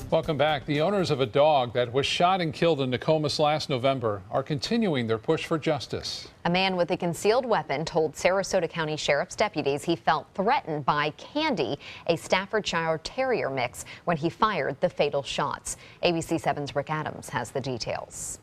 Welcome back. The owners of a dog that was shot and killed in Nokomis last November are continuing their push for justice. A man with a concealed weapon told Sarasota County Sheriff's deputies he felt threatened by Candy, a Staffordshire Terrier mix, when he fired the fatal shots. ABC 7's Rick Adams has the details.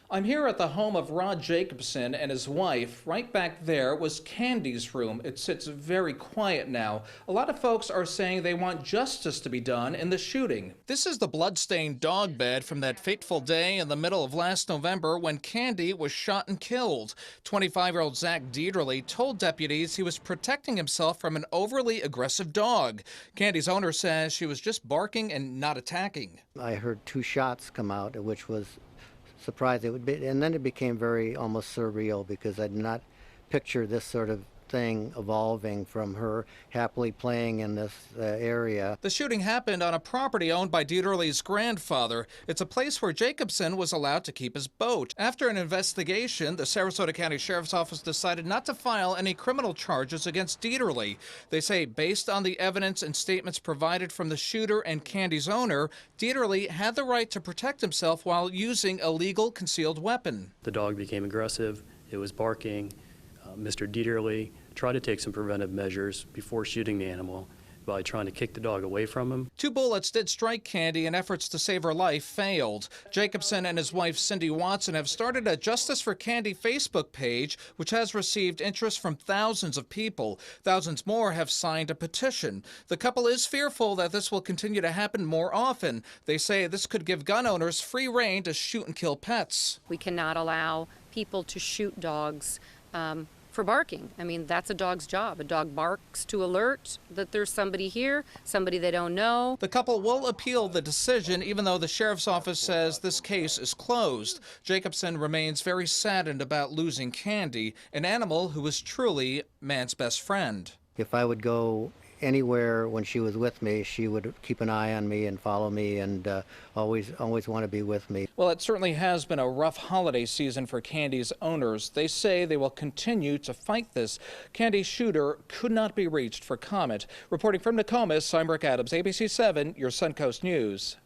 I'm here at the home of Rod Jacobson and his wife. Right back there was Candy's room. It sits very quiet now. A lot of folks are saying they want justice to be done in the shooting. This is the blood-stained dog bed from that fateful day in the middle of last November when Candy was shot and killed. 25-year-old Zach Dieterle told deputies he was protecting himself from an overly aggressive dog. Candy's owner says she was just barking and not attacking. I heard 2 shots come out, which was surprised it would be, and then it became very almost surreal because I did not picture this sort of thing evolving from her happily playing in this area. The shooting happened on a property owned by Dieterle's grandfather. It's a place where Jacobson was allowed to keep his boat. After an investigation, the Sarasota County Sheriff's Office decided not to file any criminal charges against Dieterle. They say based on the evidence and statements provided from the shooter and Candy's owner, Dieterle had the right to protect himself while using a legal concealed weapon. The dog became aggressive. It was barking. Mr. Dieterle tried to take some preventive measures before shooting the animal by trying to kick the dog away from him. 2 bullets did strike Candy, and efforts to save her life failed. Jacobson and his wife Cindy Watson have started a Justice for Candy Facebook page, which has received interest from thousands of people. Thousands more have signed a petition. The couple is fearful that this will continue to happen more often. They say this could give gun owners free rein to shoot and kill pets. We cannot allow people to shoot dogs for barking. I mean, that's a dog's job. A dog barks to alert that there's somebody here, somebody they don't know. The couple will appeal the decision, even though the sheriff's office says this case is closed. Jacobson remains very saddened about losing Candy, an animal who was truly man's best friend. If I would go anywhere when she was with me, she would keep an eye on me and follow me and always want to be with me. Well, it certainly has been a rough holiday season for Candy's owners. They say they will continue to fight this. Candy's shooter could not be reached for comment. Reporting from Nokomis, I'm Rick Adams, ABC 7, your Suncoast News.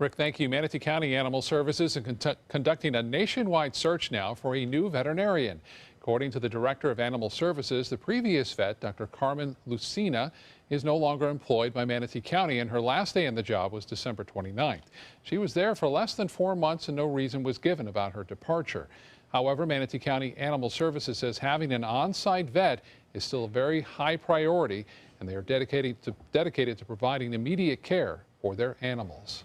Rick, thank you. Manatee County Animal Services is conducting a nationwide search now for a new veterinarian. According to the Director of Animal Services, the previous vet, Dr. Carmen Lucina, is no longer employed by Manatee County, and her last day in the job was December 29th. She was there for less than 4 months, and no reason was given about her departure. However, Manatee County Animal Services says having an on-site vet is still a very high priority, and they are dedicated to providing immediate care for their animals.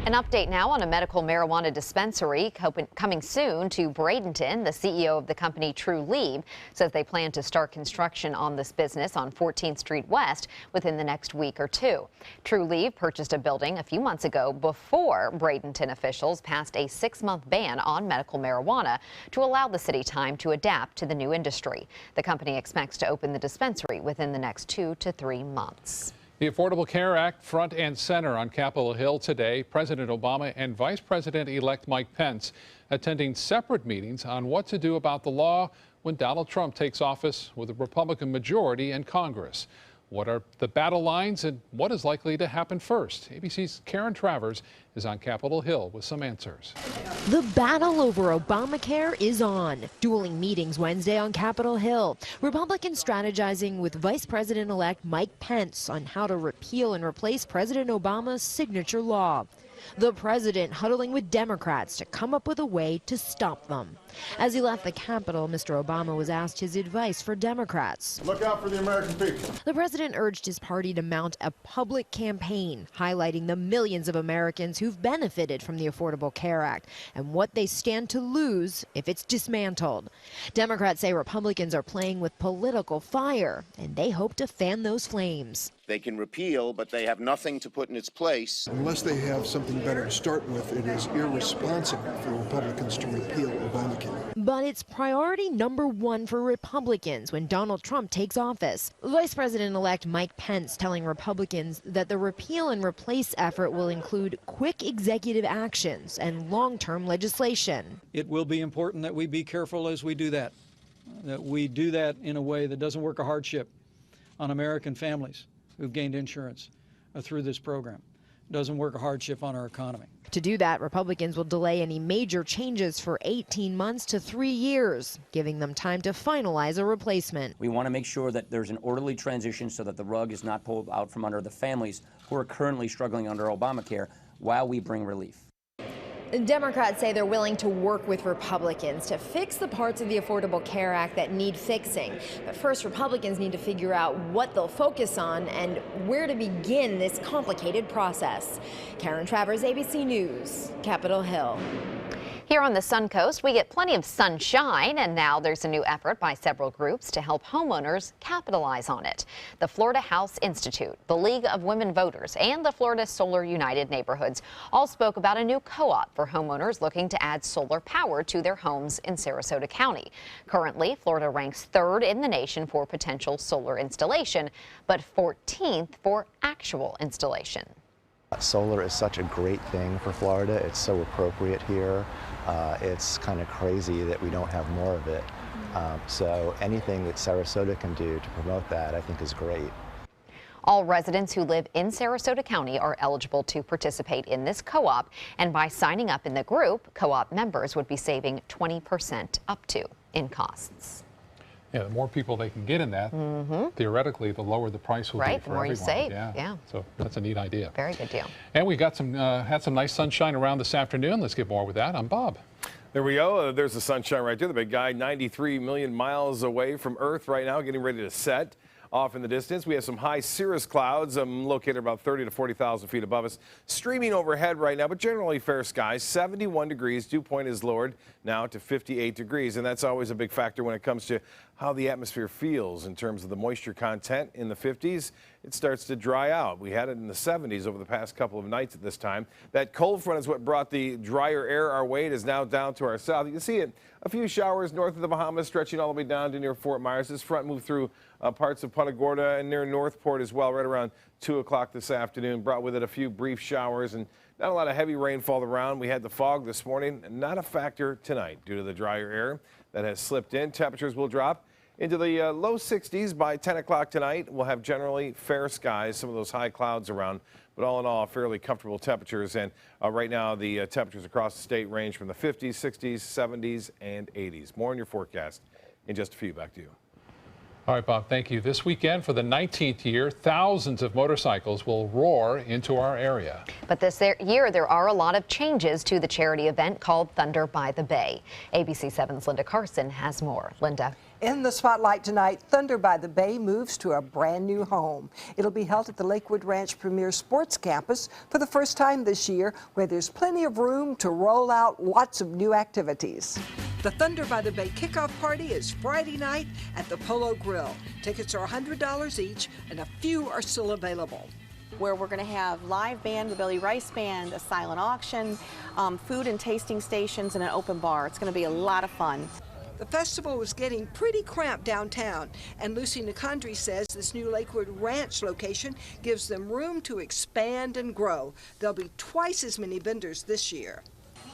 An update now on a medical marijuana dispensary coming soon to Bradenton. The CEO of the company, True Leave, says they plan to start construction on this business on 14th Street West within the next week or 2. True Leave purchased a building a few months ago before Bradenton officials passed a 6-month ban on medical marijuana to allow the city time to adapt to the new industry. The company expects to open the dispensary within the next 2 to 3 months. The Affordable Care Act front and center on Capitol Hill today. President Obama and Vice President-elect Mike Pence attending separate meetings on what to do about the law when Donald Trump takes office with a Republican majority in Congress. What are the battle lines and what is likely to happen first? ABC's Karen Travers is on Capitol Hill with some answers. The battle over Obamacare is on. Dueling meetings Wednesday on Capitol Hill. Republicans strategizing with Vice President-elect Mike Pence on how to repeal and replace President Obama's signature law. The president huddling with Democrats to come up with a way to stop them. As he left the Capitol, Mr. Obama was asked his advice for Democrats. Look out for the American people. The president urged his party to mount a public campaign highlighting the millions of Americans who've benefited from the Affordable Care Act and what they stand to lose if it's dismantled. Democrats say Republicans are playing with political fire, and they hope to fan those flames. They can repeal, but they have nothing to put in its place. Unless they have something better to start with, it is irresponsible for Republicans to repeal Obamacare. But it's priority number 1 for Republicans when Donald Trump takes office. Vice President-elect Mike Pence telling Republicans that the repeal and replace effort will include quick executive actions and long-term legislation. It will be important that we be careful as we do that we do that in a way that doesn't work a hardship on American families who've gained insurance through this program. doesn't work a hardship on our economy. To do that, Republicans will delay any major changes for 18 months to 3 years, giving them time to finalize a replacement. We want to make sure that there's an orderly transition so that the rug is not pulled out from under the families who are currently struggling under Obamacare while we bring relief. Democrats say they're willing to work with Republicans to fix the parts of the Affordable Care Act that need fixing. But first, Republicans need to figure out what they'll focus on and where to begin this complicated process. Karen Travers, ABC News, Capitol Hill. Here on the Suncoast, we get plenty of sunshine, and now there's a new effort by several groups to help homeowners capitalize on it. The Florida House Institute, the League of Women Voters, and the Florida Solar United Neighborhoods all spoke about a new co-op for homeowners looking to add solar power to their homes in Sarasota County. Currently, Florida ranks 3rd in the nation for potential solar installation, but 14th for actual installation. Solar is such a great thing for Florida. It's so appropriate here. It's kind of crazy that we don't have more of it. So anything that Sarasota can do to promote that, I think, is great. All residents who live in Sarasota County are eligible to participate in this co-op, and by signing up in the group, co-op members would be saving 20% up to in costs. Yeah, the more people they can get in that, theoretically, the lower the price will be for Right, the more you everyone. save, yeah. So that's a neat idea. Very good deal. And we got some, had some nice sunshine around this afternoon. Let's get more with that. I'm Bob. There we go. There's the sunshine right there. The big guy, 93 million miles away from Earth right now, getting ready to set. Off in the distance, we have some high cirrus clouds located about 30 to 40,000 feet above us, streaming overhead right now, but generally fair skies. 71 degrees. Dew point is lowered now to 58 degrees, and that's always a big factor when it comes to how the atmosphere feels in terms of the moisture content. In the 50s, it starts to dry out. We had it in the 70s over the past couple of nights at this time. That cold front is what brought the drier air our way. It is now down to our south. You can see it. A few showers north of the Bahamas, stretching all the way down to near Fort Myers. This front moved through parts of Punta Gorda and near Northport as well, right around 2 o'clock this afternoon. Brought with it a few brief showers and not a lot of heavy rainfall around. We had the fog this morning, not a factor tonight due to the drier air that has slipped in. Temperatures will drop into the low 60s by 10 o'clock tonight. We'll have generally fair skies, some of those high clouds around, but all in all, fairly comfortable temperatures. And right now, the temperatures across the state range from the 50s, 60s, 70s, and 80s. More on your forecast in just a few. Back to you. All right, Bob, thank you. This weekend, for the 19th year, thousands of motorcycles will roar into our area. But this year, there are a lot of changes to the charity event called Thunder by the Bay. ABC 7's Linda Carson has more. Linda. In the spotlight tonight, Thunder by the Bay moves to a brand new home. It'll be held at the Lakewood Ranch Premier Sports Campus for the first time this year, where there's plenty of room to roll out lots of new activities. The Thunder by the Bay kickoff party is Friday night at the Polo Grill. Tickets are $100 each, and a few are still available. Where we're going to have live band, the Billy Rice Band, a silent auction, food and tasting stations, and an open bar. It's going to be a lot of fun. The festival was getting pretty cramped downtown, and Lucy Nicondri says this new Lakewood Ranch location gives them room to expand and grow. There'll be twice as many vendors this year.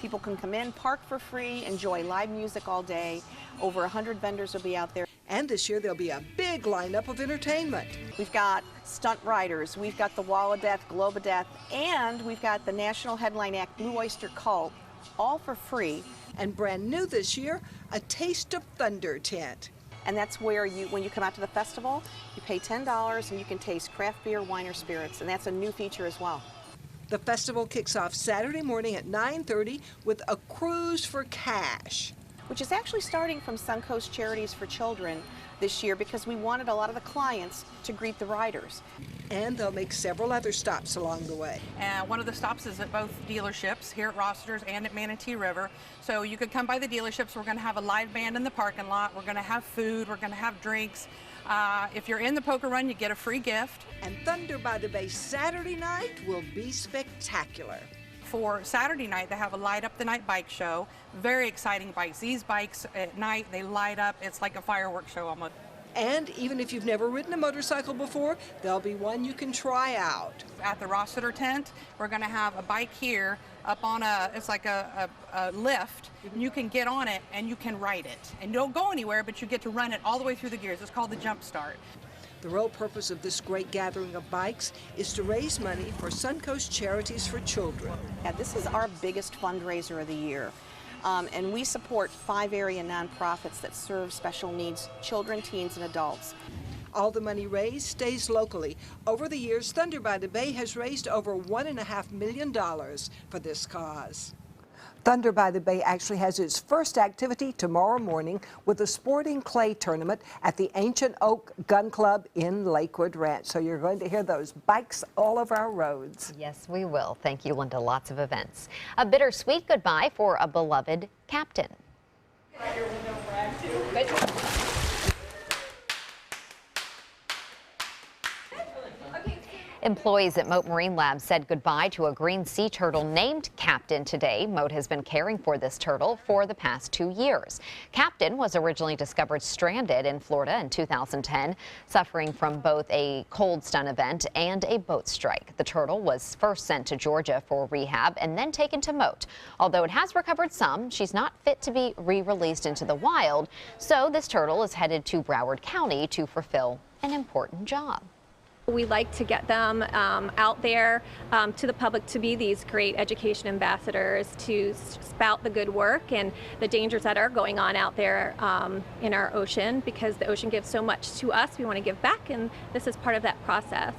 People can come in, park for free, enjoy live music all day. Over 100 vendors will be out there. And this year there'll be a big lineup of entertainment. We've got stunt riders, we've got the Wall of Death, Globe of Death, and we've got the national headline act, Blue Oyster Cult, all for free. And brand new this year, a Taste of Thunder tent. And that's where when you come out to the festival, you pay $10 and you can taste craft beer, wine, or spirits. And that's a new feature as well. The festival kicks off Saturday morning at 9:30 with a cruise for cash, which is actually starting from Suncoast Charities for Children this year because we wanted a lot of the clients to greet the riders. And they'll make several other stops along the way. One of the stops is at both dealerships, here at Rossiter's and at Manatee River. So you could come by the dealerships. We're going to have a live band in the parking lot. We're going to have food. We're going to have drinks. If you're in the poker run, you get a free gift. And Thunder by the Bay Saturday night will be spectacular. For Saturday night, they have a light up the night bike show. Very exciting bikes. These bikes at night, they light up. It's like a fireworks show almost. And even if you've never ridden a motorcycle before, there'll be one you can try out. At the Rossiter tent, we're going to have a bike here up on it's like a lift. You can get on it and you can ride it. And you don't go anywhere, but you get to run it all the way through the gears. It's called the Jump Start. The real purpose of this great gathering of bikes is to raise money for Suncoast Charities for Children. Yeah, this is our biggest fundraiser of the year. And we support 5 area nonprofits that serve special needs children, teens, and adults. All the money raised stays locally. Over the years, Thunder by the Bay has raised over $1.5 million for this cause. Thunder by the Bay actually has its first activity tomorrow morning with a sporting clay tournament at the Ancient Oak Gun Club in Lakewood Ranch. So you're going to hear those bikes all over our roads. Yes, we will. Thank you, Linda. Lots of events. A bittersweet goodbye for a beloved captain. Employees at Mote Marine Lab said goodbye to a green sea turtle named Captain today. Mote has been caring for this turtle for the past 2 years. Captain was originally discovered stranded in Florida in 2010, suffering from both a cold stun event and a boat strike. The turtle was first sent to Georgia for rehab and then taken to Mote. Although it has recovered some, she's not fit to be re-released into the wild, so this turtle is headed to Broward County to fulfill an important job. We like to get them out there to the public to be these great education ambassadors, to spout the good work and the dangers that are going on out there in our ocean, because the ocean gives so much to us. We want to give back, and this is part of that process.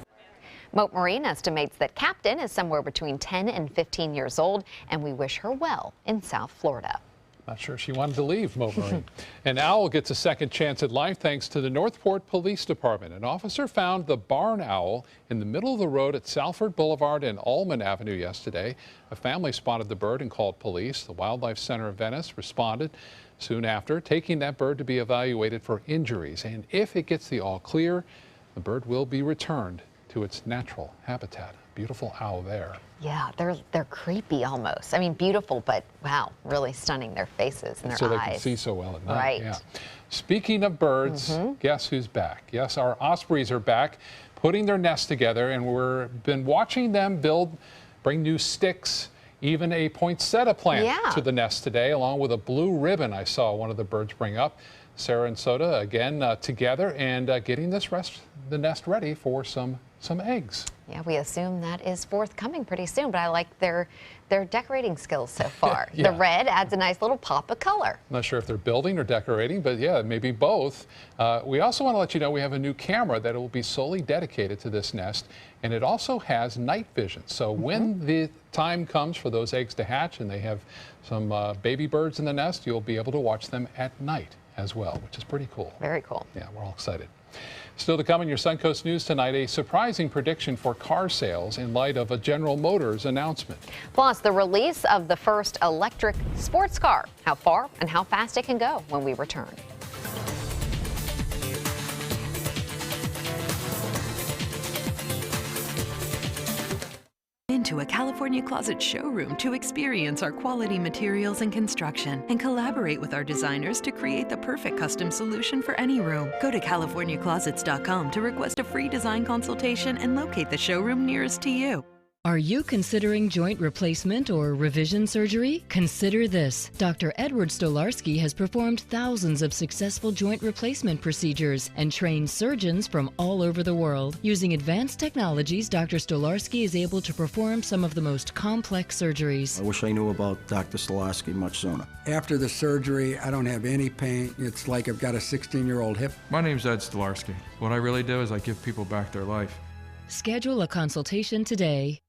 Mote Marine estimates that Captain is somewhere between 10 and 15 years old, and we wish her well in South Florida. Not sure she wanted to leave Mote Marine. An owl gets a second chance at life thanks to the Northport Police Department. An officer found the barn owl in the middle of the road at Salford Boulevard and Allman Avenue yesterday. A family spotted the bird and called police. The Wildlife Center of Venice responded soon after, taking that bird to be evaluated for injuries. And if it gets the all clear, the bird will be returned to its natural habitat. Beautiful owl there. Yeah, they're creepy almost. I mean, beautiful, but wow, really stunning, their faces and their so eyes. So they can see so well at night. Right. Yeah. Speaking of birds, guess who's back? Yes, our ospreys are back, putting their nest together, and we've been watching them bring new sticks, even a poinsettia plant to the nest today, along with a blue ribbon I saw one of the birds bring up. Sarasota again together and getting the nest ready for some eggs. Yeah, we assume that is forthcoming pretty soon, but I like their decorating skills so far. Yeah. The red adds a nice little pop of color. Not sure if they're building or decorating, but yeah, maybe both. We also want to let you know we have a new camera that will be solely dedicated to this nest, and it also has night vision. So when the time comes for those eggs to hatch and they have some baby birds in the nest, you'll be able to watch them at night as well, which is pretty cool. Very cool. Yeah, we're all excited. Still to come in your Suncoast News tonight, a surprising prediction for car sales in light of a General Motors announcement. Plus, the release of the first electric sports car, how far and how fast it can go when we return. Into a California Closet showroom to experience our quality materials and construction and collaborate with our designers to create the perfect custom solution for any room. Go to CaliforniaClosets.com to request a free design consultation and locate the showroom nearest to you. Are you considering joint replacement or revision surgery? Consider this. Dr. Edward Stolarski has performed thousands of successful joint replacement procedures and trained surgeons from all over the world. Using advanced technologies, Dr. Stolarski is able to perform some of the most complex surgeries. I wish I knew about Dr. Stolarski much sooner. After the surgery, I don't have any pain. It's like I've got a 16-year-old hip. My name's Ed Stolarski. What I really do is I give people back their life. Schedule a consultation today.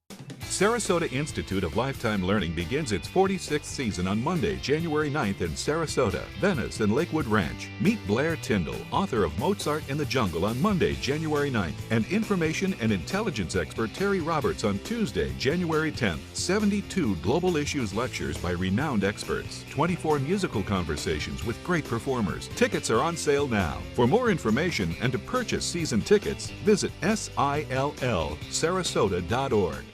Sarasota Institute of Lifetime Learning begins its 46th season on Monday, January 9th in Sarasota, Venice, and Lakewood Ranch. Meet Blair Tyndall, author of Mozart in the Jungle, on Monday, January 9th, and information and intelligence expert Terry Roberts on Tuesday, January 10th. 72 global issues lectures by renowned experts. 24 musical conversations with great performers. Tickets are on sale now. For more information and to purchase season tickets, visit SILLSarasota.org.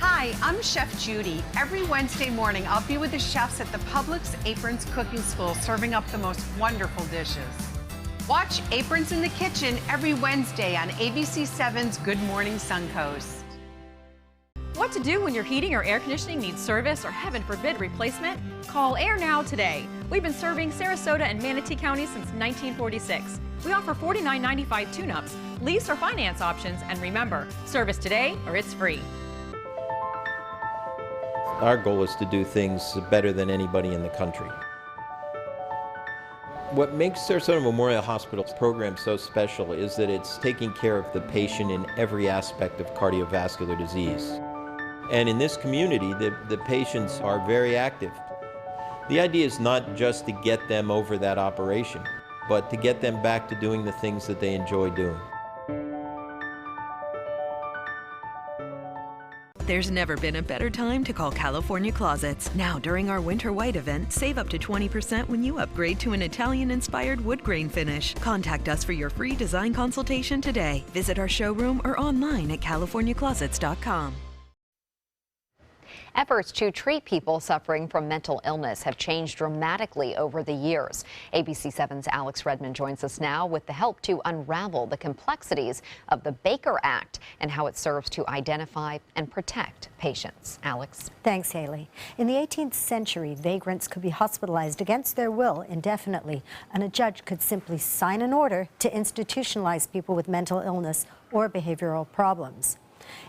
Hi, I'm Chef Judy. Every Wednesday morning, I'll be with the chefs at the Publix Aprons Cooking School serving up the most wonderful dishes. Watch Aprons in the Kitchen every Wednesday on ABC7's Good Morning Suncoast. What to do when your heating or air conditioning needs service or, heaven forbid, replacement? Call Air Now today. We've been serving Sarasota and Manatee County since 1946. We offer $49.95 tune-ups, lease or finance options, and remember, service today or it's free. Our goal is to do things better than anybody in the country. What makes Sarasota Memorial Hospital's program so special is that it's taking care of the patient in every aspect of cardiovascular disease. And in this community, the patients are very active. The idea is not just to get them over that operation, but to get them back to doing the things that they enjoy doing. There's never been a better time to call California Closets. Now, during our Winter White event, save up to 20% when you upgrade to an Italian-inspired wood grain finish. Contact us for your free design consultation today. Visit our showroom or online at californiaclosets.com. Efforts to treat people suffering from mental illness have changed dramatically over the years. ABC 7's Alex Redmond joins us now with the help to unravel the complexities of the Baker Act and how it serves to identify and protect patients. Alex. Thanks, Haley. In the 18th century, vagrants could be hospitalized against their will indefinitely, and a judge could simply sign an order to institutionalize people with mental illness or behavioral problems.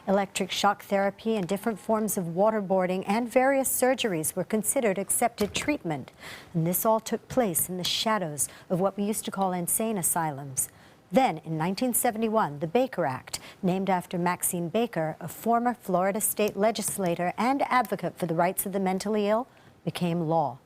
Electric shock therapy and different forms of waterboarding and various surgeries were considered accepted treatment. And this all took place in the shadows of what we used to call insane asylums. Then, in 1971, the Baker Act, named after Maxine Baker, a former Florida state legislator and advocate for the rights of the mentally ill, became law.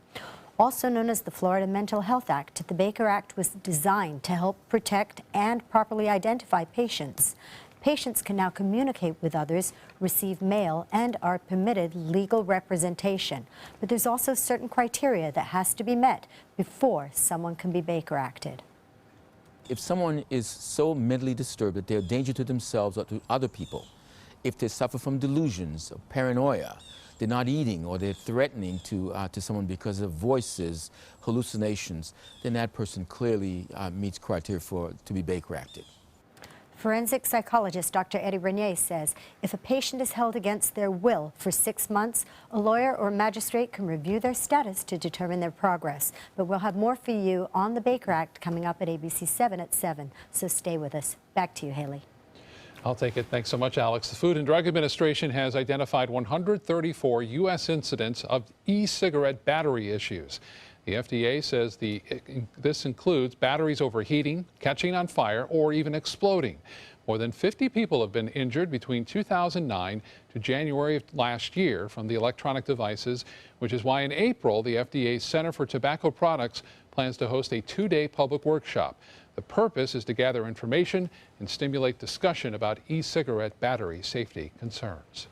Also known as the Florida Mental Health Act, the Baker Act was designed to help protect and properly identify patients. Patients can now communicate with others, receive mail, and are permitted legal representation. But there's also certain criteria that has to be met before someone can be Baker Acted. If someone is so mentally disturbed that they're a danger to themselves or to other people, if they suffer from delusions or paranoia, they're not eating or they're threatening to someone because of voices, hallucinations, then that person clearly meets criteria to be Baker Acted. Forensic psychologist Dr. Eddie Renier says if a patient is held against their will for 6 months, a lawyer or magistrate can review their status to determine their progress. But we'll have more for you on the Baker Act coming up at ABC 7 at 7, so stay with us. Back to you, Haley. I'll take it. Thanks so much, Alex. The Food and Drug Administration has identified 134 U.S. incidents of e-cigarette battery issues. The FDA says this includes batteries overheating, catching on fire, or even exploding. More than 50 people have been injured between 2009 to January of last year from the electronic devices, which is why in April the FDA's Center for Tobacco Products plans to host a 2-day public workshop. The purpose is to gather information and stimulate discussion about e-cigarette battery safety concerns.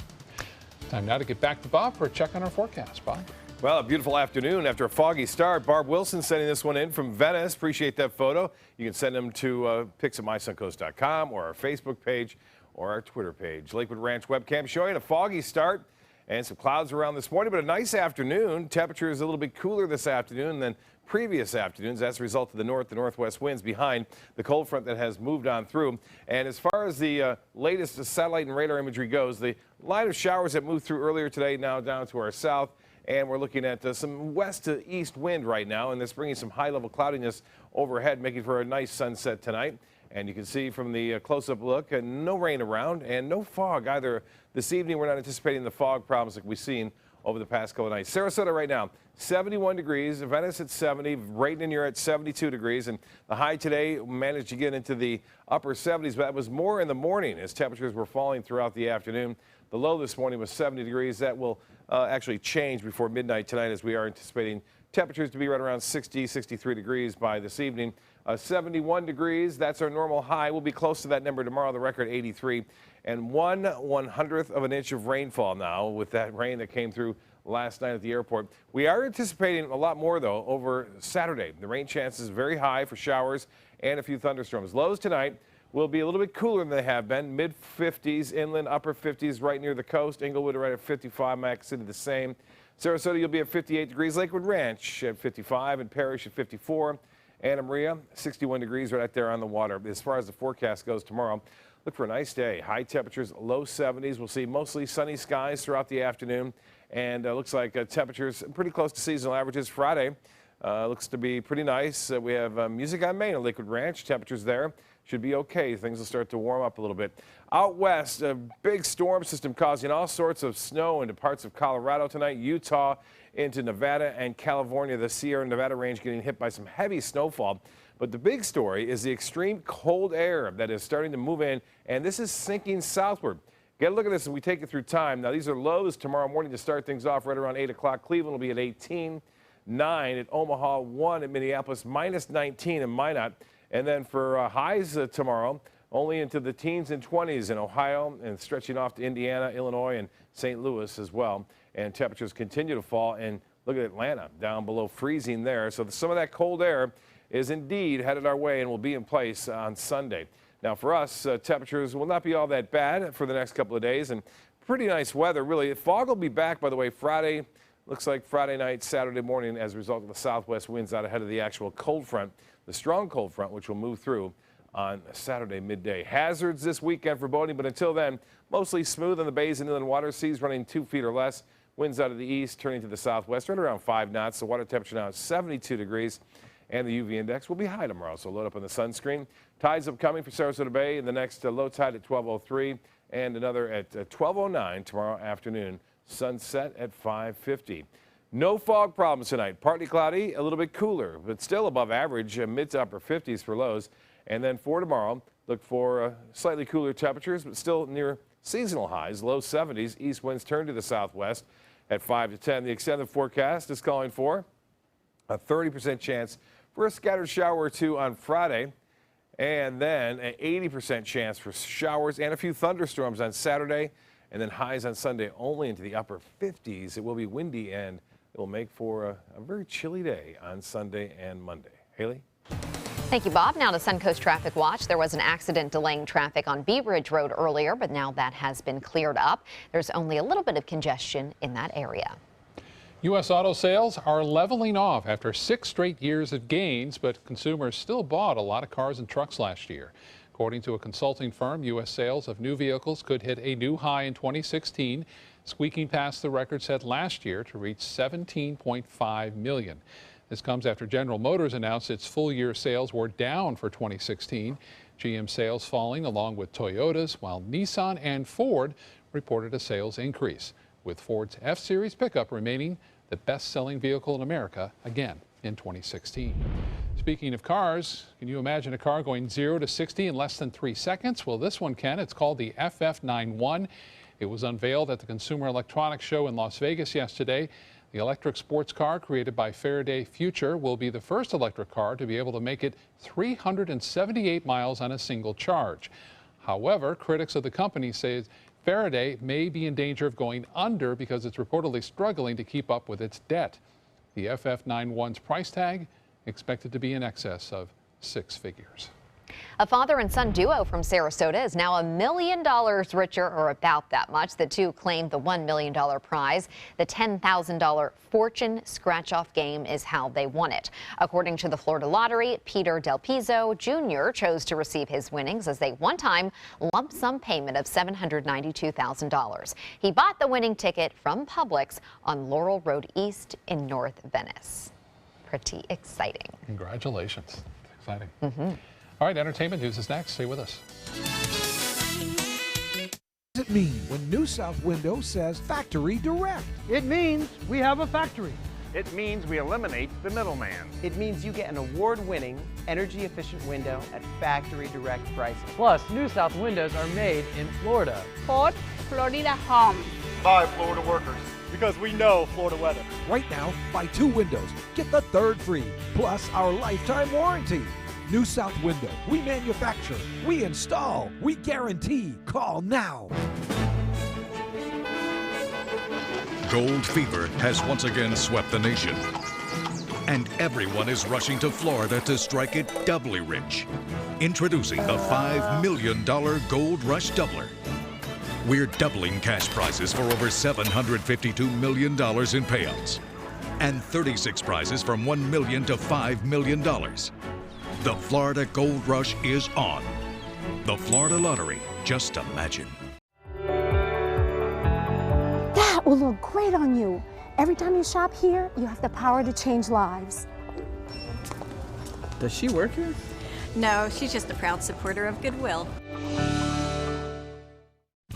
Time now to get back to Bob for a check on our forecast. Bob. Well, a beautiful afternoon after a foggy start. Barb Wilson sending this one in from Venice. Appreciate that photo. You can send them to pics at mysuncoast.com or our Facebook page or our Twitter page. Lakewood Ranch webcam showing a foggy start and some clouds around this morning, but a nice afternoon. Temperature is a little bit cooler this afternoon than previous afternoons. That's a result of the northwest winds behind the cold front that has moved on through. And as far as the latest satellite and radar imagery goes, the line of showers that moved through earlier today now down to our south. And we're looking at some west to east wind right now, and that's bringing some high-level cloudiness overhead, making for a nice sunset tonight. And you can see from the close-up look, no rain around and no fog either. This evening, we're not anticipating the fog problems like we've seen over the past couple of nights. Sarasota right now, 71 degrees. Venice at 70. Bradenton, you're at 72 degrees. And the high today managed to get into the upper 70s, but that was more in the morning as temperatures were falling throughout the afternoon. The low this morning was 70 degrees. That will actually change before midnight tonight as we are anticipating temperatures to be right around 60, 63 degrees by this evening. 71 degrees, that's our normal high. We'll be close to that number tomorrow, the record 83. And 1/100th of an inch of rainfall now with that rain that came through last night at the airport. We are anticipating a lot more, though, over Saturday. The rain chances very high for showers and a few thunderstorms. Lows tonight will be a little bit cooler than they have been. Mid-50s, inland, upper 50s right near the coast. Inglewood right at 55, Mac City the same. Sarasota, you'll be at 58 degrees. Lakewood Ranch at 55 and Parrish at 54. Anna Maria, 61 degrees right out there on the water. As far as the forecast goes tomorrow, look for a nice day. High temperatures, low 70s. We'll see mostly sunny skies throughout the afternoon. And looks like temperatures pretty close to seasonal averages. Friday, Looks to be pretty nice. We have music on Main at Lakewood Ranch. Temperatures there should be okay. Things will start to warm up a little bit. Out west, a big storm system causing all sorts of snow into parts of Colorado tonight, Utah into Nevada and California. The Sierra Nevada range getting hit by some heavy snowfall. But the big story is the extreme cold air that is starting to move in, and this is sinking southward. Get a look at this as we take it through time. Now, these are lows tomorrow morning to start things off right around 8 o'clock. Cleveland will be at 18, 9 at Omaha, 1 at Minneapolis, minus 19 in Minot. And then for highs tomorrow, only into the teens and 20s in Ohio and stretching off to Indiana, Illinois, and St. Louis as well. And temperatures continue to fall. And look at Atlanta, down below freezing there. So some of that cold air is indeed headed our way and will be in place on Sunday. Now for us, temperatures will not be all that bad for the next couple of days, and pretty nice weather, really. Fog will be back, by the way, Friday. Looks like Friday night, Saturday morning as a result of the southwest winds out ahead of the actual cold front, the strong cold front, which will move through on Saturday midday. Hazards this weekend for boating, but until then, mostly smooth on the bays and inland water. Seas running 2 feet or less. Winds out of the east turning to the southwest, right around 5 knots. The water temperature now is 72 degrees. And the UV index will be high tomorrow, so load up on the sunscreen. Tides upcoming for Sarasota Bay, and the next low tide at 12:03 and another at 12:09 tomorrow afternoon. Sunset at 5:50. No fog problems tonight. Partly cloudy, a little bit cooler, but still above average, mid to upper 50s for lows. And then for tomorrow, look for slightly cooler temperatures, but still near seasonal highs, low 70s. East winds turn to the southwest at 5 to 10. The extended forecast is calling for a 30% chance for a scattered shower or two on Friday, and then an 80% chance for showers and a few thunderstorms on Saturday, and then highs on Sunday only into the upper 50s. It will be windy, and it will make for a very chilly day on Sunday and Monday. Haley? Thank you, Bob. Now to Suncoast Traffic Watch. There was an accident delaying traffic on Bee Ridge Road earlier, but now that has been cleared up. There's only a little bit of congestion in that area. U.S. auto sales are leveling off after 6 straight years of gains, but consumers still bought a lot of cars and trucks last year. According to a consulting firm, U.S. sales of new vehicles could hit a new high in 2016, squeaking past the record set last year to reach 17.5 million. This comes after General Motors announced its full-year sales were down for 2016. GM sales falling along with Toyota's, while Nissan and Ford reported a sales increase, with Ford's F-Series pickup remaining the best-selling vehicle in America again in 2016. Speaking of cars, can you imagine a car going 0 to 60 in less than 3 seconds? Well, this one can. It's called the FF91. It was unveiled at the Consumer Electronics Show in Las Vegas yesterday. The electric sports car created by Faraday Future will be the first electric car to be able to make it 378 miles on a single charge. However, critics of the company say Faraday may be in danger of going under because it's reportedly struggling to keep up with its debt. The FF91's price tag expected to be in excess of 6 figures. A father and son duo from Sarasota is now $1 million richer, or about that much. The two claimed the $1 million prize. The $10,000 fortune scratch-off game is how they won it. According to the Florida Lottery, Peter Del Pizzo Jr. chose to receive his winnings as a one-time lump sum payment of $792,000. He bought the winning ticket from Publix on Laurel Road East in North Venice. Pretty exciting. Congratulations. Exciting. All right, entertainment news is next. Stay with us. What does it mean when New South Window says Factory Direct? It means we have a factory. It means we eliminate the middleman. It means you get an award-winning, energy-efficient window at factory direct prices. Plus, New South windows are made in Florida. Fort Florida Home. By Florida workers. Because we know Florida weather. Right now, buy 2 windows, get the 3rd free, plus our lifetime warranty. New South Window. We manufacture, we install, we guarantee. Call now. Gold fever has once again swept the nation. And everyone is rushing to Florida to strike it doubly rich. Introducing the $5 million Gold Rush Doubler. We're doubling cash prizes for over $752 million in payouts. And 36 prizes from $1 million to $5 million. The Florida Gold Rush is on. The Florida Lottery, just imagine. That will look great on you. Every time you shop here, you have the power to change lives. Does she work here? No, she's just a proud supporter of Goodwill.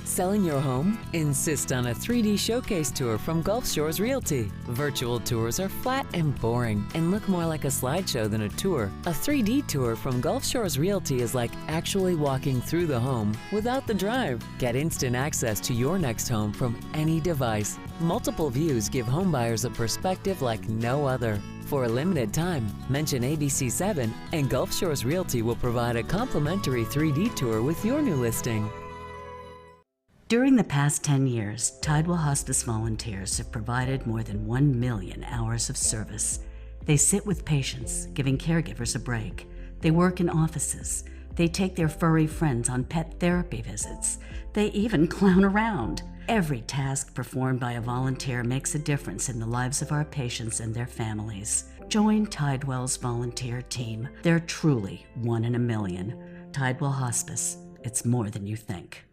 Selling your home? Insist on a 3D showcase tour from Gulf Shores Realty. Virtual tours are flat and boring and look more like a slideshow than a tour. A 3D tour from Gulf Shores Realty is like actually walking through the home without the drive. Get instant access to your next home from any device. Multiple views give homebuyers a perspective like no other. For a limited time, mention ABC7 and Gulf Shores Realty will provide a complimentary 3D tour with your new listing. During the past 10 years, Tidewell Hospice volunteers have provided more than 1 million hours of service. They sit with patients, giving caregivers a break. They work in offices. They take their furry friends on pet therapy visits. They even clown around. Every task performed by a volunteer makes a difference in the lives of our patients and their families. Join Tidewell's volunteer team. They're truly 1 in a million. Tidewell Hospice. It's more than you think.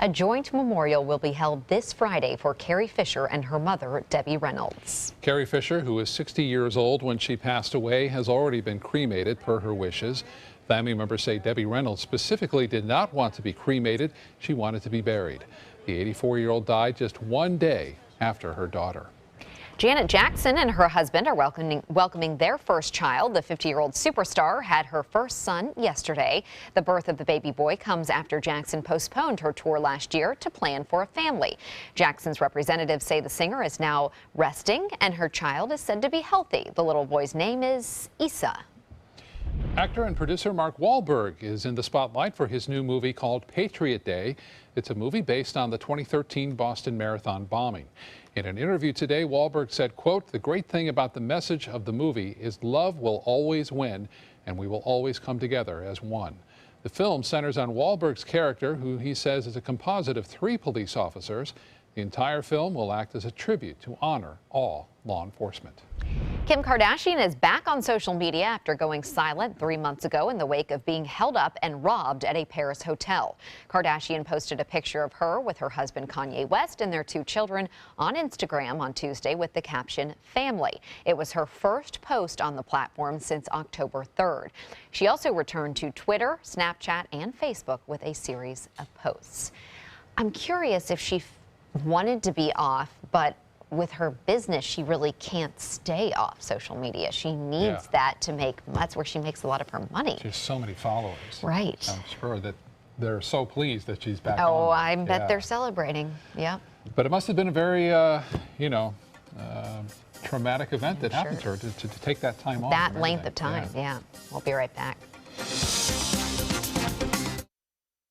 A joint memorial will be held this Friday for Carrie Fisher and her mother, Debbie Reynolds. Carrie Fisher, who was 60 years old when she passed away, has already been cremated per her wishes. Family members say Debbie Reynolds specifically did not want to be cremated. She wanted to be buried. The 84-year-old died just 1 day after her daughter. Janet Jackson and her husband are welcoming their first child. The 50-year-old superstar had her first son yesterday. The birth of the baby boy comes after Jackson postponed her tour last year to plan for a family. Jackson's representatives say the singer is now resting and her child is said to be healthy. The little boy's name is Issa. Actor and producer Mark Wahlberg is in the spotlight for his new movie called Patriot Day. It's a movie based on the 2013 Boston Marathon bombing. In an interview today, Wahlberg said, quote, "The great thing about the message of the movie is love will always win and we will always come together as one." The film centers on Wahlberg's character, who he says is a composite of 3 police officers. The entire film will act as a tribute to honor all law enforcement. Kim Kardashian is back on social media after going silent 3 months ago in the wake of being held up and robbed at a Paris hotel. Kardashian posted a picture of her with her husband Kanye West and their 2 children on Instagram on Tuesday with the caption, "Family." It was her first post on the platform since October 3rd. She also returned to Twitter, Snapchat, and Facebook with a series of posts. I'm curious if she wanted to be off, but with her business, she really can't stay off social media. She needs that to make, that's where she makes a lot of her money. She has so many followers. Right. I'm sure that they're so pleased that she's back on. Oh, I bet they're celebrating. Yeah. But it must have been a very, traumatic event that happened to her to take that time off. That length of time, yeah. We'll be right back.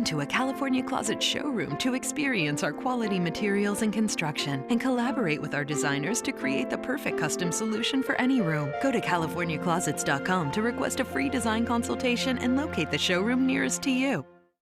To a California Closet showroom to experience our quality materials and construction and collaborate with our designers to create the perfect custom solution for any room. Go to CaliforniaClosets.com to request a free design consultation and locate the showroom nearest to you.